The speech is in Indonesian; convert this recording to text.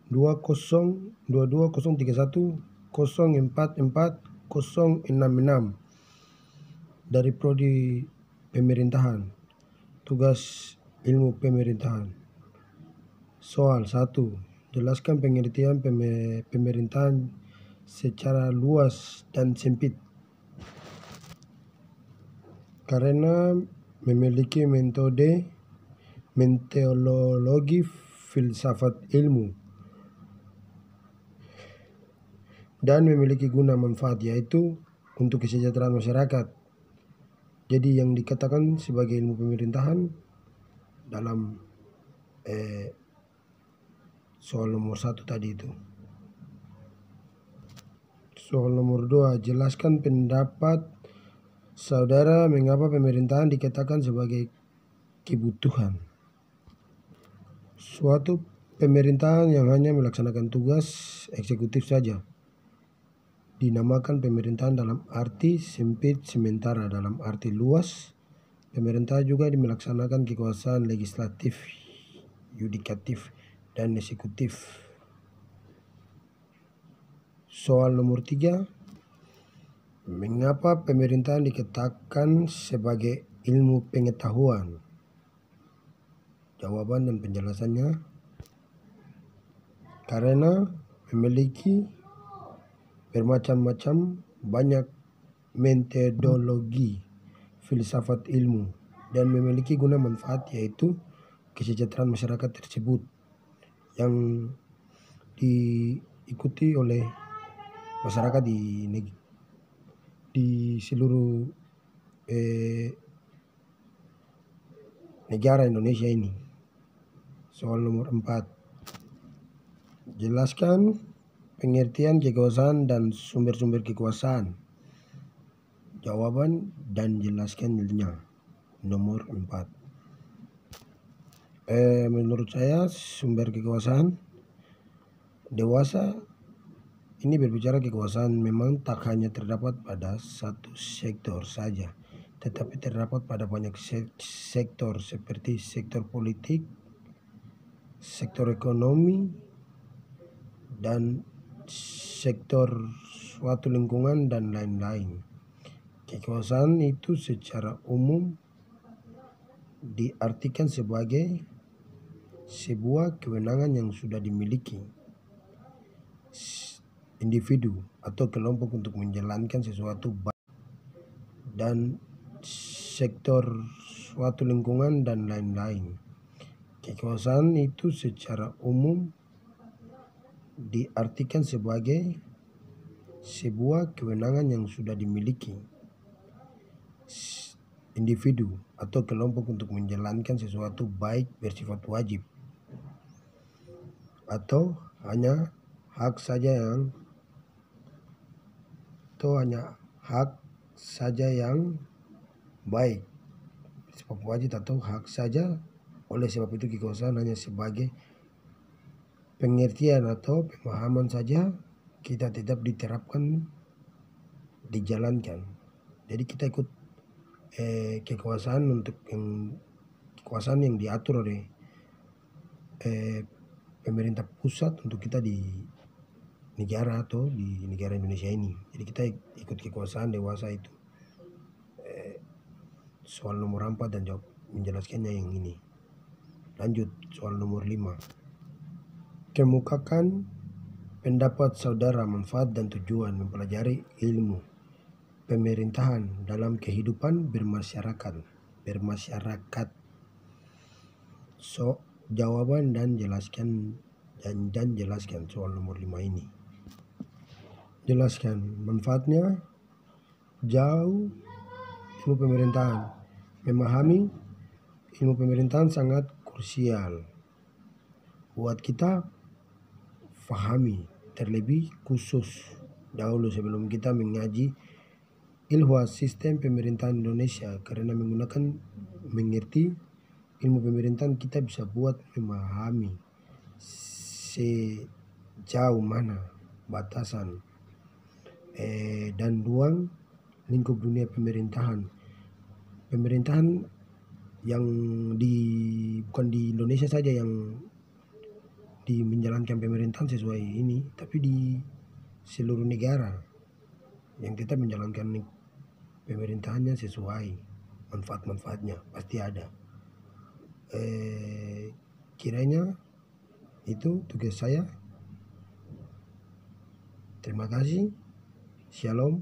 2022031044 dari Prodi Pemerintahan. Tugas ilmu pemerintahan. Soal 1. Jelaskan pengertian pemerintahan secara luas dan sempit. Karena memiliki metodologi filsafat ilmu dan memiliki guna manfaat, yaitu untuk kesejahteraan masyarakat. Jadi yang dikatakan sebagai ilmu pemerintahan dalam soal nomor 1 tadi itu. Soal nomor 2, jelaskan pendapat saudara mengapa pemerintahan dikatakan sebagai kebutuhan. Suatu pemerintahan yang hanya melaksanakan tugas eksekutif saja dinamakan pemerintahan dalam arti sempit, sementara dalam arti luas pemerintah juga melaksanakan kekuasaan legislatif, yudikatif, dan eksekutif. Soal nomor 3, mengapa pemerintahan dikatakan sebagai ilmu pengetahuan? Jawaban dan penjelasannya, karena memiliki bermacam-macam banyak metodologi filsafat ilmu dan memiliki guna manfaat, yaitu kesejahteraan masyarakat tersebut yang diikuti oleh masyarakat di seluruh negara Indonesia ini. Soal nomor 4, jelaskan pengertian kekuasaan dan sumber-sumber kekuasaan. Jawaban dan jelaskannya. Nomor 4. Menurut saya sumber kekuasaan dewasa ini berbicara kekuasaan memang tak hanya terdapat pada satu sektor saja, tetapi terdapat pada banyak sektor seperti sektor politik, sektor ekonomi, dan sektor suatu lingkungan dan lain-lain. Kekuasaan itu secara umum diartikan sebagai sebuah kewenangan yang sudah dimiliki individu atau kelompok untuk menjalankan sesuatu dan sektor suatu lingkungan dan lain-lain. Kekuasaan itu secara umum diartikan sebagai sebuah kewenangan yang sudah dimiliki individu atau kelompok untuk menjalankan sesuatu baik bersifat wajib atau hanya hak saja yang baik bersifat wajib atau hak saja. Oleh sebab itu kekuasaan hanya sebagai pengertian atau pemahaman saja, kita tetap diterapkan, dijalankan. Jadi kita ikut kekuasaan yang diatur oleh pemerintah pusat untuk kita di negara atau di negara Indonesia ini. Jadi kita ikut kekuasaan dewasa itu. Soal nomor 4 dan jawab menjelaskannya yang ini. Lanjut soal nomor 5. Kemukakan pendapat saudara manfaat dan tujuan mempelajari ilmu pemerintahan dalam kehidupan bermasyarakat. Jawaban dan jelaskan soal nomor 5 ini. Jelaskan manfaatnya. Jauh ilmu pemerintahan. Memahami ilmu pemerintahan sangat krusial buat kita fahami, terlebih khusus dahulu sebelum kita mengaji ilmu sistem pemerintahan Indonesia, karena mengerti ilmu pemerintahan kita bisa buat memahami sejauh mana batasan dan ruang lingkup dunia pemerintahan yang bukan di Indonesia saja yang di menjalankan pemerintahan sesuai ini, tapi di seluruh negara yang tetap menjalankan pemerintahannya sesuai manfaat-manfaatnya pasti ada. Kiranya itu tugas saya. Terima kasih. Shalom.